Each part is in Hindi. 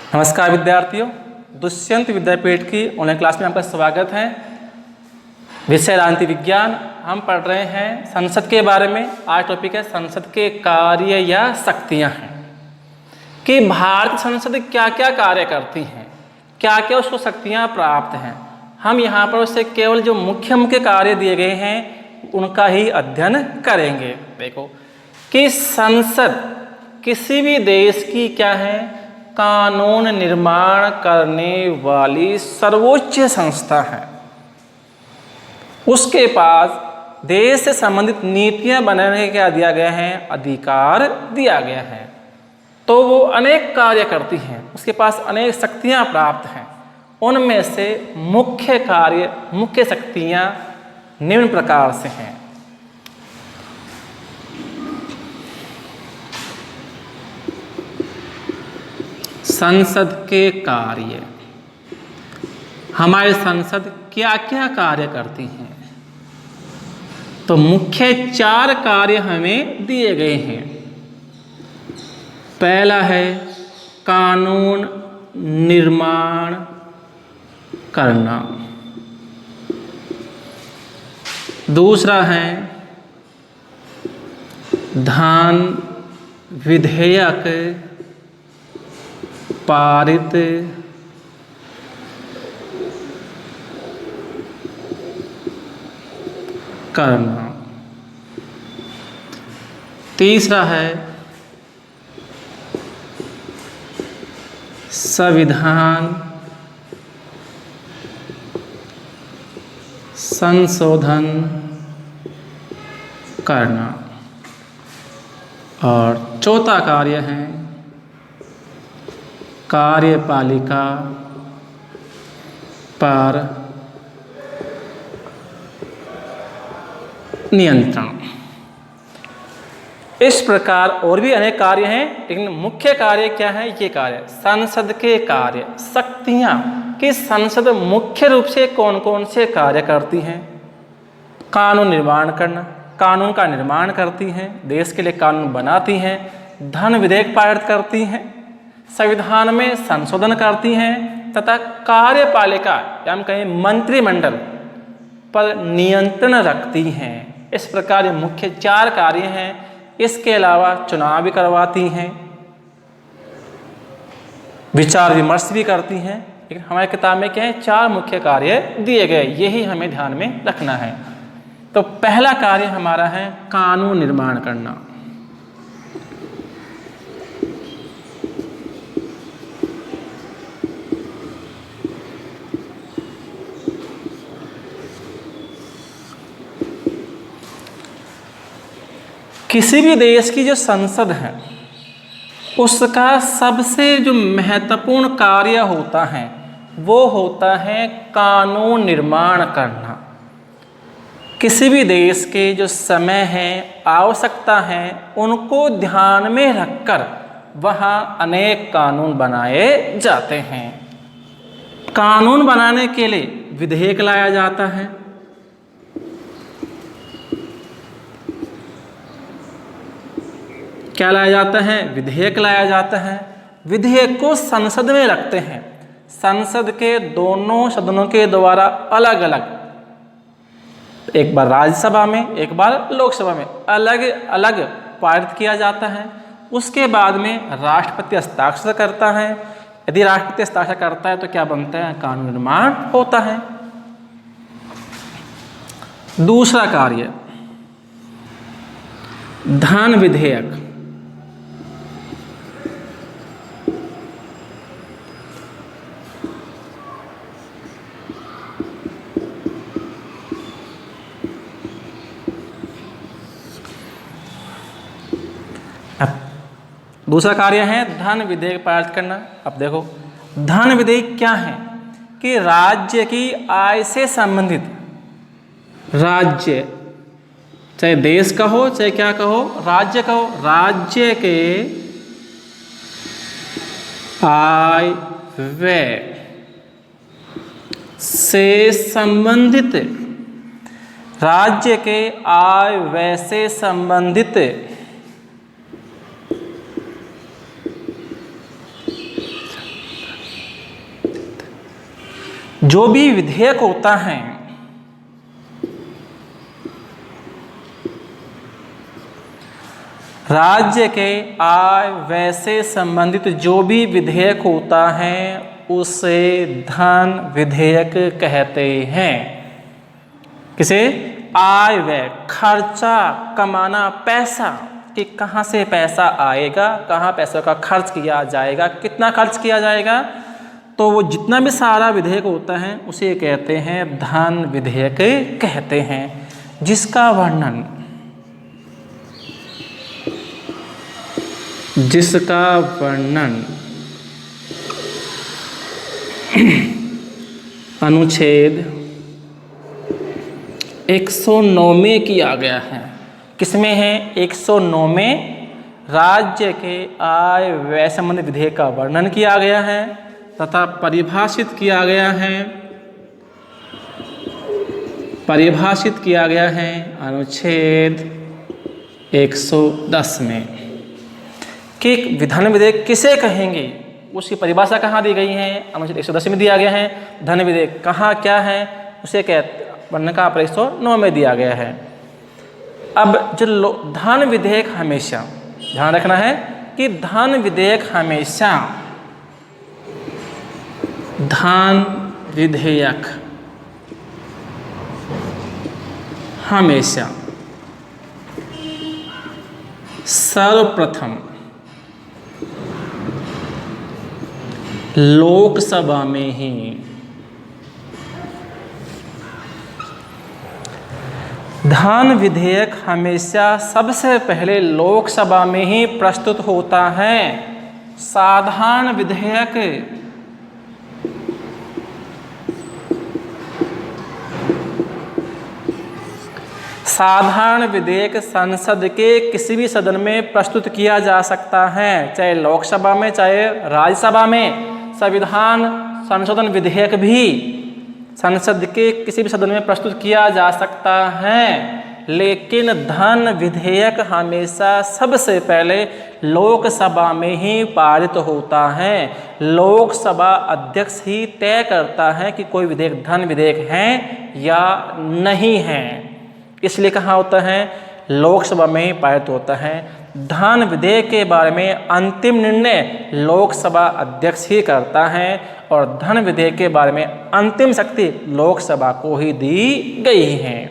नमस्कार विद्यार्थियों, दुष्यंत विद्यापीठ की ऑनलाइन क्लास में आपका स्वागत है। विषय राजनीति विज्ञान। हम पढ़ रहे हैं संसद के बारे में। आज टॉपिक है संसद के कार्य या शक्तियां हैं कि भारतीय संसद क्या क्या कार्य करती हैं, क्या क्या उसको शक्तियां प्राप्त हैं। हम यहाँ पर उससे केवल जो मुख्य मुख्य कार्य दिए गए हैं उनका ही अध्ययन करेंगे। देखो कि संसद किसी भी देश की क्या है, कानून निर्माण करने वाली सर्वोच्च संस्था है। उसके पास देश से संबंधित नीतियां बनाने का क्या दिया गया है, अधिकार दिया गया है। तो वो अनेक कार्य करती हैं, उसके पास अनेक शक्तियां प्राप्त हैं। उनमें से मुख्य कार्य, मुख्य शक्तियां निम्न प्रकार से हैं। संसद के कार्य। हमारी संसद क्या क्या कार्य करती हैं? तो मुख्य 4 कार्य हमें दिए गए हैं। पहला है कानून निर्माण करना। दूसरा है धन विधेयक पारित करना। तीसरा है संविधान संशोधन करना। और चौथा कार्य है कार्यपालिका पर नियंत्रण। इस प्रकार और भी अनेक कार्य हैं, लेकिन मुख्य कार्य क्या है? ये कार्य संसद के कार्य, शक्तियां कि संसद मुख्य रूप से कौन कौन से कार्य करती हैं। कानून निर्माण करना, कानून का निर्माण करती हैं, देश के लिए कानून बनाती हैं, धन विधेयक पारित करती हैं, संविधान में संशोधन करती हैं तथा कार्यपालिका या हम कहें मंत्रिमंडल पर नियंत्रण रखती हैं। इस प्रकार ये मुख्य 4 कार्य हैं। इसके अलावा चुनाव भी करवाती हैं, विचार विमर्श भी करती हैं। लेकिन हमारी किताब में क्या है, 4 मुख्य कार्य दिए गए, यही हमें ध्यान में रखना है। तो पहला कार्य हमारा है कानून निर्माण करना। किसी भी देश की जो संसद है उसका सबसे जो महत्वपूर्ण कार्य होता है वो होता है कानून निर्माण करना। किसी भी देश के जो समय है, आवश्यकता है, उनको ध्यान में रखकर वहाँ अनेक कानून बनाए जाते हैं। कानून बनाने के लिए विधेयक लाया जाता है। क्या लाया जाता है? विधेयक लाया जाता है। विधेयक को संसद में रखते हैं। संसद के दोनों सदनों के द्वारा अलग अलग, एक बार राज्यसभा में, एक बार लोकसभा में, अलग अलग पारित किया जाता है। उसके बाद में राष्ट्रपति हस्ताक्षर करता है। यदि राष्ट्रपति हस्ताक्षर करता है तो क्या बनता है? कानून निर्माण होता है। दूसरा कार्य धन विधेयक। दूसरा कार्य है धन विधेयक पारित करना। अब देखो धन विधेयक क्या है कि राज्य की आय से संबंधित, राज्य चाहे देश का हो चाहे क्या कहो, राज्य का हो, राज्य के आय व्यय से संबंधित, राज्य के आय व्यय से संबंधित जो भी विधेयक होता है राज्य के आय व्यय से संबंधित जो भी विधेयक होता है उसे धन विधेयक कहते हैं। किसे? आय व्यय, खर्चा, कमाना, पैसा, कि कहाँ से पैसा आएगा, कहाँ पैसों का खर्च किया जाएगा, कितना खर्च किया जाएगा, तो वो जितना भी सारा विधेयक होता है उसे कहते हैं धन विधेयक कहते हैं, जिसका वर्णन अनुच्छेद 109 में किया गया है। किसमें है? 109 में राज्य के आय व्यय संबंधी विधेयक का वर्णन किया गया है तथा परिभाषित किया गया है अनुच्छेद 110 में कि धन विधेयक किसे कहेंगे, उसकी परिभाषा कहाँ दी गई है? अनुच्छेद 110 में दिया गया है। धन विधेयक कहाँ क्या है उसे वर्णन का 109 में दिया गया है। अब जो धन विधेयक हमेशा ध्यान रखना है कि धन विधेयक हमेशा सर्वप्रथम लोकसभा में ही धन विधेयक हमेशा सबसे पहले लोकसभा में ही प्रस्तुत होता है। साधारण विधेयक संसद के किसी भी सदन में प्रस्तुत किया जा सकता है, चाहे लोकसभा में चाहे राज्यसभा में। संविधान संशोधन विधेयक भी संसद के किसी भी सदन में प्रस्तुत किया जा सकता है, लेकिन धन विधेयक हमेशा सबसे पहले लोकसभा में ही पारित होता है। लोकसभा अध्यक्ष ही तय करता है कि कोई विधेयक धन विधेयक है या नहीं है, इसलिए कहाँ होता है? लोकसभा में ही पारित होता है। धन विधेयक के बारे में अंतिम निर्णय लोकसभा अध्यक्ष ही करता है और धन विधेयक के बारे में अंतिम शक्ति लोकसभा को ही दी गई है।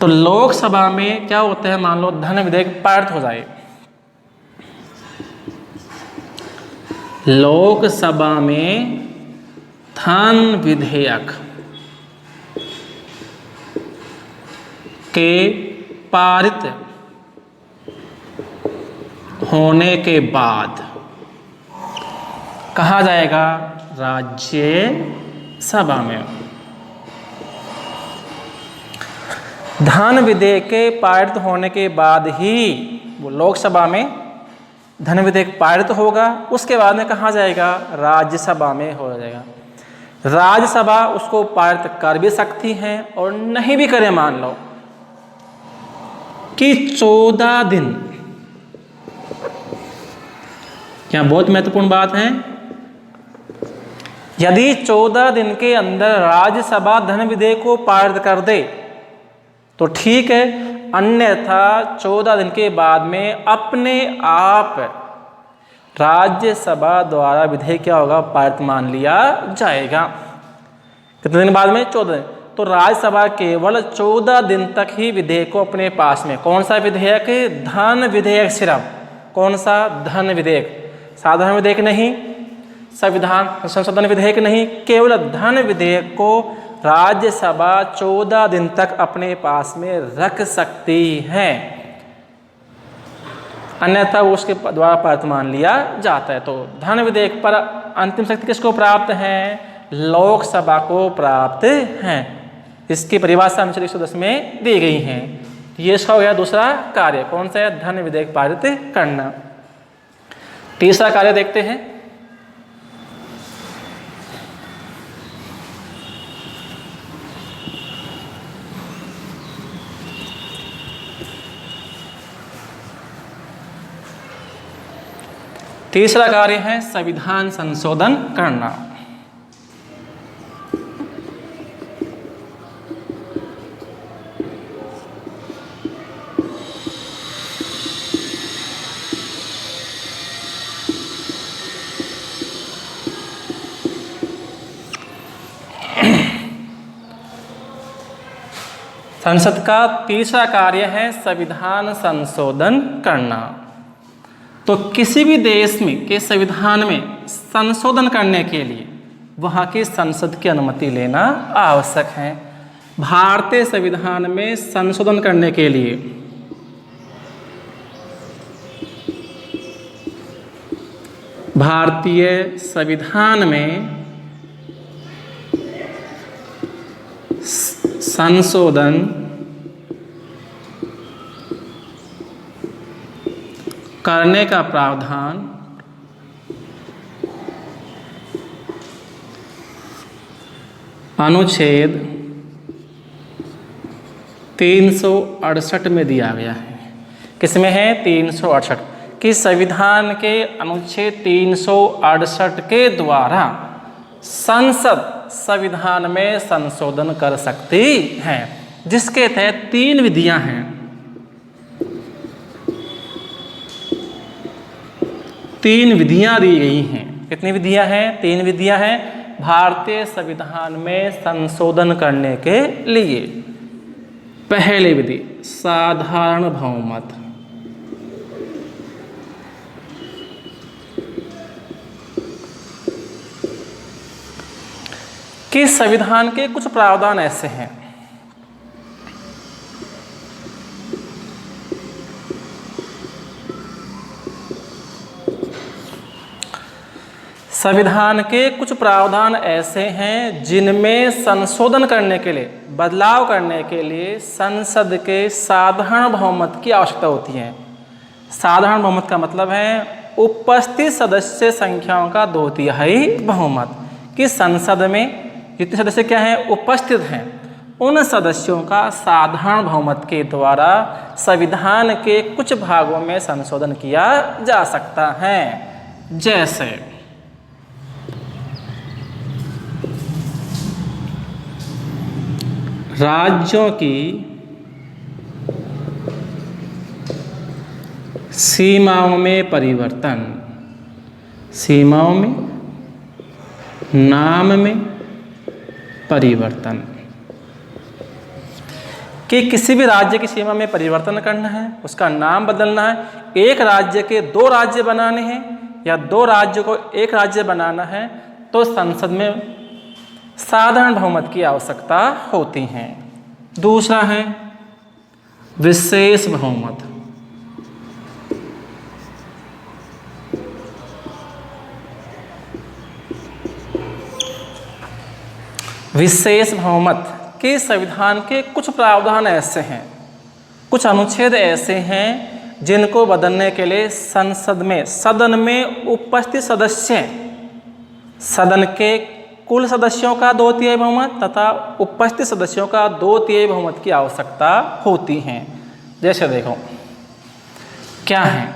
तो लोकसभा में क्या होता है? मान लो धन विधेयक पारित हो जाए, लोकसभा में धन विधेयक के पारित होने के बाद कहा जाएगा? राज्यसभा में। धन विधेयक के पारित होने के बाद ही वो लोकसभा में धन विधेयक पारित होगा, उसके बाद में कहा जाएगा? राज्यसभा में हो जाएगा। राज्यसभा उसको पारित कर भी सकती है और नहीं भी करे। मान लो कि 14 दिन, क्या बहुत महत्वपूर्ण बात है, यदि 14 दिन के अंदर राज्यसभा धन विधेयक को पारित कर दे तो ठीक है, अन्यथा 14 दिन के बाद में अपने आप राज्यसभा द्वारा विधेयक क्या होगा? पारित मान लिया जाएगा। कितने दिन बाद में? 14 दिन। तो राज्यसभा केवल 14 दिन तक ही विधेयक को अपने पास में, कौन सा विधेयक? धन विधेयक सिर्फ। कौन सा? धन विधेयक, साधारण विधेयक नहीं, संविधान संशोधन विधेयक नहीं, केवल धन विधेयक को राज्यसभा 14 दिन तक अपने पास में रख सकती है, अन्यथा वो उसके द्वारा पारित मान लिया जाता है। तो धन विधेयक पर अंतिम शक्ति किसको प्राप्त है? लोकसभा को प्राप्त है। इसकी परिभाषा अनुच्छेद 110 में दी गई है। ये इसका हो गया दूसरा कार्य। कौन सा है? धन विधेयक पारित करना। तीसरा कार्य देखते हैं। तीसरा कार्य है संविधान संशोधन करना। संसद का तीसरा कार्य है संविधान संशोधन करना। तो किसी भी देश में के संविधान में संशोधन करने के लिए वहाँ की संसद की अनुमति लेना आवश्यक है। भारतीय संविधान में संशोधन करने के लिए भारतीय संविधान में संशोधन करने का प्रावधान अनुच्छेद 368 में दिया गया है। किसमें है? 368 कि संविधान के अनुच्छेद 368 के द्वारा संसद संविधान में संशोधन कर सकती है, जिसके तहत 3 विधियां हैं। 3 विधियां दी गई हैं। कितनी विधियां हैं? 3 विधियां हैं भारतीय संविधान में संशोधन करने के लिए। पहली विधि साधारण बहुमत, कि संविधान के कुछ प्रावधान ऐसे हैं संविधान के कुछ प्रावधान ऐसे हैं जिनमें संशोधन करने के लिए, बदलाव करने के लिए संसद के साधारण बहुमत की आवश्यकता होती है। साधारण बहुमत का मतलब है उपस्थित सदस्य संख्याओं का 2/3 बहुमत, कि संसद में जितने सदस्य क्या हैं? उपस्थित हैं, उन सदस्यों का साधारण बहुमत के द्वारा संविधान के कुछ भागों में संशोधन किया जा सकता है। जैसे राज्यों की सीमाओं में परिवर्तन, सीमाओं में, नाम में परिवर्तन, कि किसी भी राज्य की सीमा में परिवर्तन करना है, उसका नाम बदलना है, एक राज्य के 2 राज्य बनाने हैं या 2 राज्यों को एक राज्य बनाना है, तो संसद में साधारण बहुमत की आवश्यकता होती है। दूसरा है विशेष बहुमत, विशेष बहुमत के संविधान के कुछ प्रावधान ऐसे हैं, कुछ अनुच्छेद ऐसे हैं जिनको बदलने के लिए संसद में, सदन में उपस्थित सदस्य, सदन के कुल सदस्यों का 2/3 बहुमत तथा उपस्थित सदस्यों का 2/3 बहुमत की आवश्यकता होती है। जैसे देखो क्या है,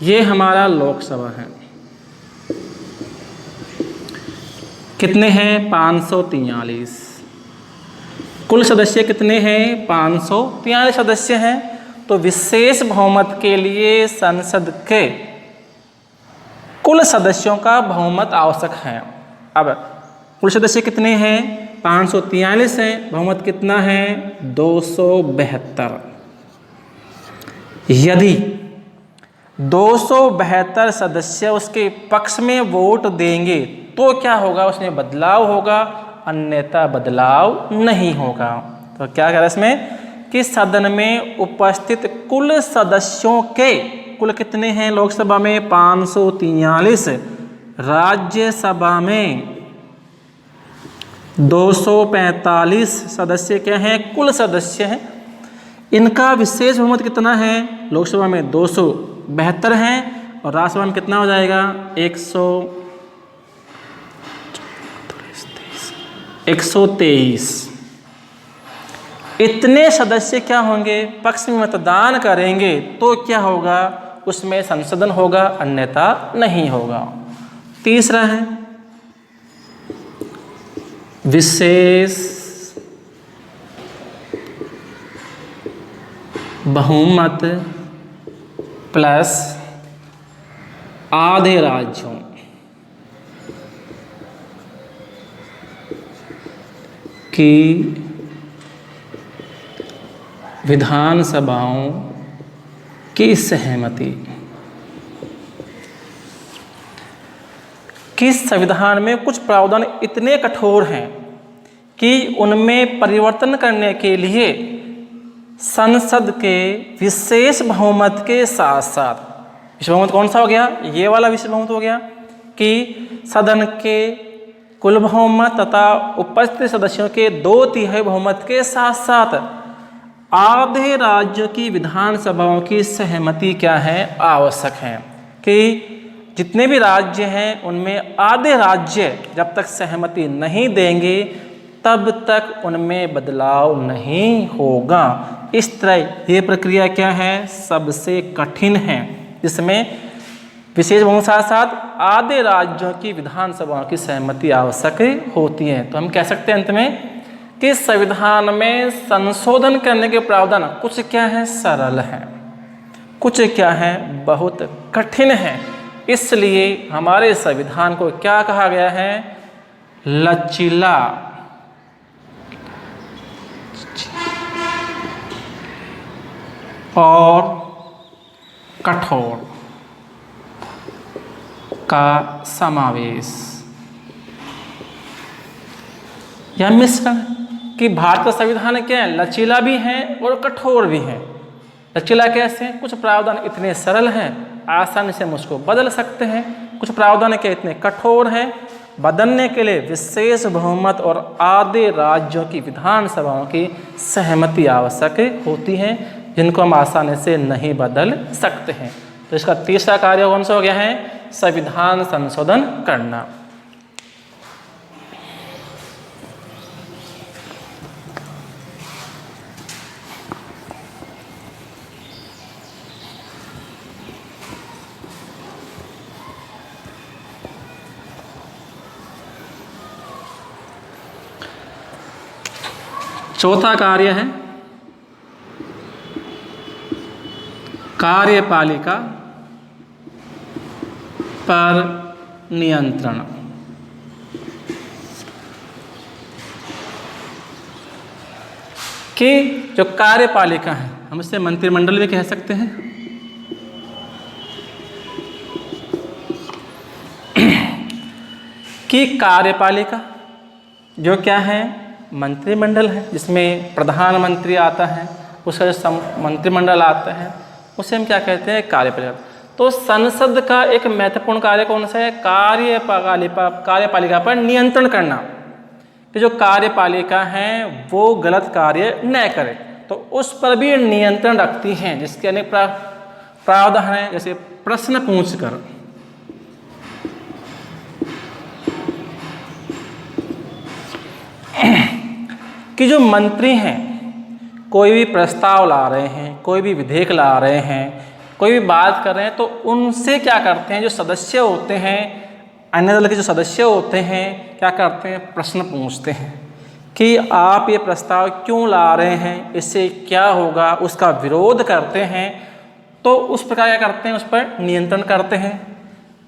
ये हमारा लोकसभा है, कितने हैं? 543। कुल सदस्य कितने हैं? 543 सदस्य हैं। तो विशेष बहुमत के लिए संसद के कुल सदस्यों का बहुमत आवश्यक है। अब कुल सदस्य कितने हैं? 543 हैं। बहुमत कितना है? 272। यदि 272 सदस्य उसके पक्ष में वोट देंगे तो क्या होगा? उसमें बदलाव होगा, अन्यथा बदलाव नहीं होगा। तो क्या कह रहा है इसमें कि सदन में उपस्थित कुल सदस्यों के, कुल कितने हैं लोकसभा में? 543, राज्यसभा में 245 सदस्य क्या हैं? कुल सदस्य हैं। इनका विशेष बहुमत कितना है? लोकसभा में 272 हैं और राज्यसभा में कितना हो जाएगा? 123। इतने सदस्य क्या होंगे? पक्ष में मतदान करेंगे तो क्या होगा? उसमें संशोधन होगा, अन्यथा नहीं होगा। तीसरा है विशेष बहुमत प्लस आधे राज्यों की विधानसभाओं की सहमति। कि संविधान में कुछ प्रावधान इतने कठोर हैं कि उनमें परिवर्तन करने के लिए संसद के विशेष बहुमत के साथ साथ, विशेष बहुमत कौन सा हो गया, ये वाला विशेष बहुमत हो गया कि सदन के कुल बहुमत तथा उपस्थित सदस्यों के 2/3 बहुमत के साथ साथ आधे राज्यों की विधानसभाओं की सहमति क्या है, आवश्यक है। कि जितने भी राज्य हैं उनमें आधे राज्य जब तक सहमति नहीं देंगे तब तक उनमें बदलाव नहीं होगा। इस तरह ये प्रक्रिया क्या है, सबसे कठिन है, जिसमें विशेष बहुमत के साथ साथ आधे राज्यों की विधानसभाओं की सहमति आवश्यक होती है। तो हम कह सकते हैं अंत में कि संविधान में संशोधन करने के प्रावधान कुछ क्या है, सरल है, कुछ क्या है, बहुत कठिन है। इसलिए हमारे संविधान को क्या कहा गया है, लचीला और कठोर का समावेश या मिश्रण। कि भारत का संविधान क्या है, लचीला भी है और कठोर भी है। लचीला कैसे, कुछ प्रावधान इतने सरल हैं आसानी से हम उसको बदल सकते हैं, कुछ प्रावधान क्या इतने कठोर हैं, बदलने के लिए विशेष बहुमत और आधे राज्यों की विधानसभाओं की सहमति आवश्यक होती है, जिनको हम आसानी से नहीं बदल सकते हैं। तो इसका तीसरा कार्य कौन सा हो गया है, संविधान संशोधन करना। चौथा कार्य है कार्यपालिका पर नियंत्रण। कि जो कार्यपालिका है, हम इसे मंत्रिमंडल भी कह सकते हैं, कि कार्यपालिका जो क्या है, मंत्रिमंडल है, जिसमें प्रधानमंत्री आता है, उसका जो मंत्रिमंडल आता है उसे हम क्या कहते हैं, कार्यपालिका। तो संसद का एक महत्वपूर्ण कार्य कौन सा है, कार्यपालिका पर नियंत्रण करना, कि जो कार्यपालिका है वो गलत कार्य न करे, तो उस पर भी नियंत्रण रखती हैं, जिसके अनेक प्रावधान हैं, जैसे प्रश्न पूछकर, कि जो मंत्री हैं कोई भी प्रस्ताव ला रहे हैं, कोई भी विधेयक ला रहे हैं, कोई भी बात कर रहे हैं, तो उनसे क्या करते हैं, जो सदस्य होते हैं, अन्य दल के जो सदस्य होते हैं, क्या करते हैं, प्रश्न पूछते हैं कि आप ये प्रस्ताव क्यों ला रहे हैं, इससे क्या होगा, उसका विरोध करते हैं। तो उस प्रकार क्या करते हैं, उस पर नियंत्रण करते हैं।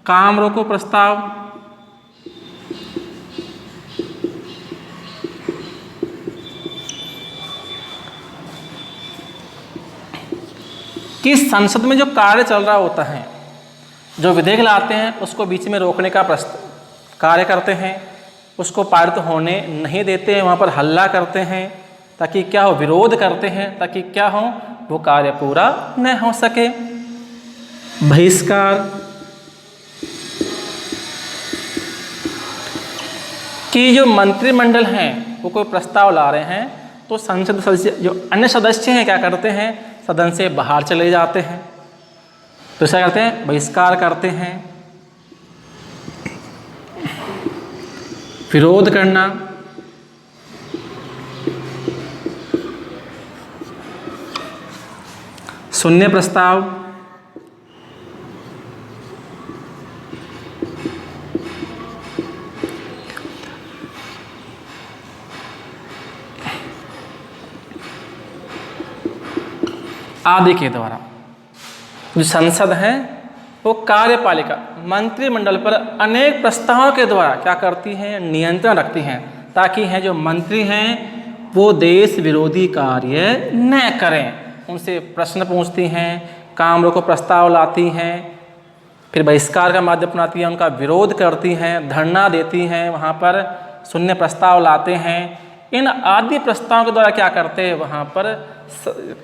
काम रोको प्रस्ताव, कि संसद में जो कार्य चल रहा होता है, जो विधेयक लाते हैं उसको बीच में रोकने का कार्य करते हैं, उसको पारित होने नहीं देते हैं, वहाँ पर हल्ला करते हैं, ताकि क्या हो, विरोध करते हैं, ताकि क्या हो, वो कार्य पूरा न हो सके। बहिष्कार, कि जो मंत्रिमंडल हैं वो कोई प्रस्ताव ला रहे हैं, तो संसद सदस्य जो अन्य सदस्य हैं क्या करते हैं, सदन से बाहर चले जाते हैं। तो ऐसा करते हैं, बहिष्कार करते हैं। विरोध करना, शून्य प्रस्ताव, आदि के द्वारा जो संसद है वो कार्यपालिका मंत्रिमंडल पर अनेक प्रस्तावों के द्वारा क्या करती हैं, नियंत्रण रखती हैं, ताकि हैं जो मंत्री हैं वो देश विरोधी कार्य न करें। उनसे प्रश्न पूछती हैं, काम रोको प्रस्ताव लाती हैं, फिर बहिष्कार का माध्यम अपनाती हैं, उनका विरोध करती हैं, धरना देती हैं, वहाँ पर शून्य प्रस्ताव लाते हैं। इन आदि प्रस्तावों के द्वारा क्या करते हैं, वहाँ पर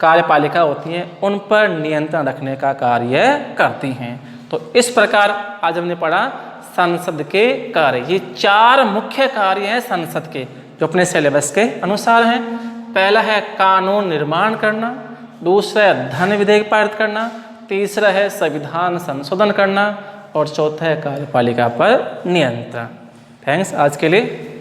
कार्यपालिका होती हैं, उन पर नियंत्रण रखने का कार्य करती हैं। तो इस प्रकार आज हमने पढ़ा संसद के कार्य। ये 4 मुख्य कार्य हैं संसद के, जो अपने सिलेबस के अनुसार हैं। पहला है कानून निर्माण करना, दूसरा है धन विधेयक पारित करना, तीसरा है संविधान संशोधन करना और चौथा है कार्यपालिका पर नियंत्रण। थैंक्स आज के लिए।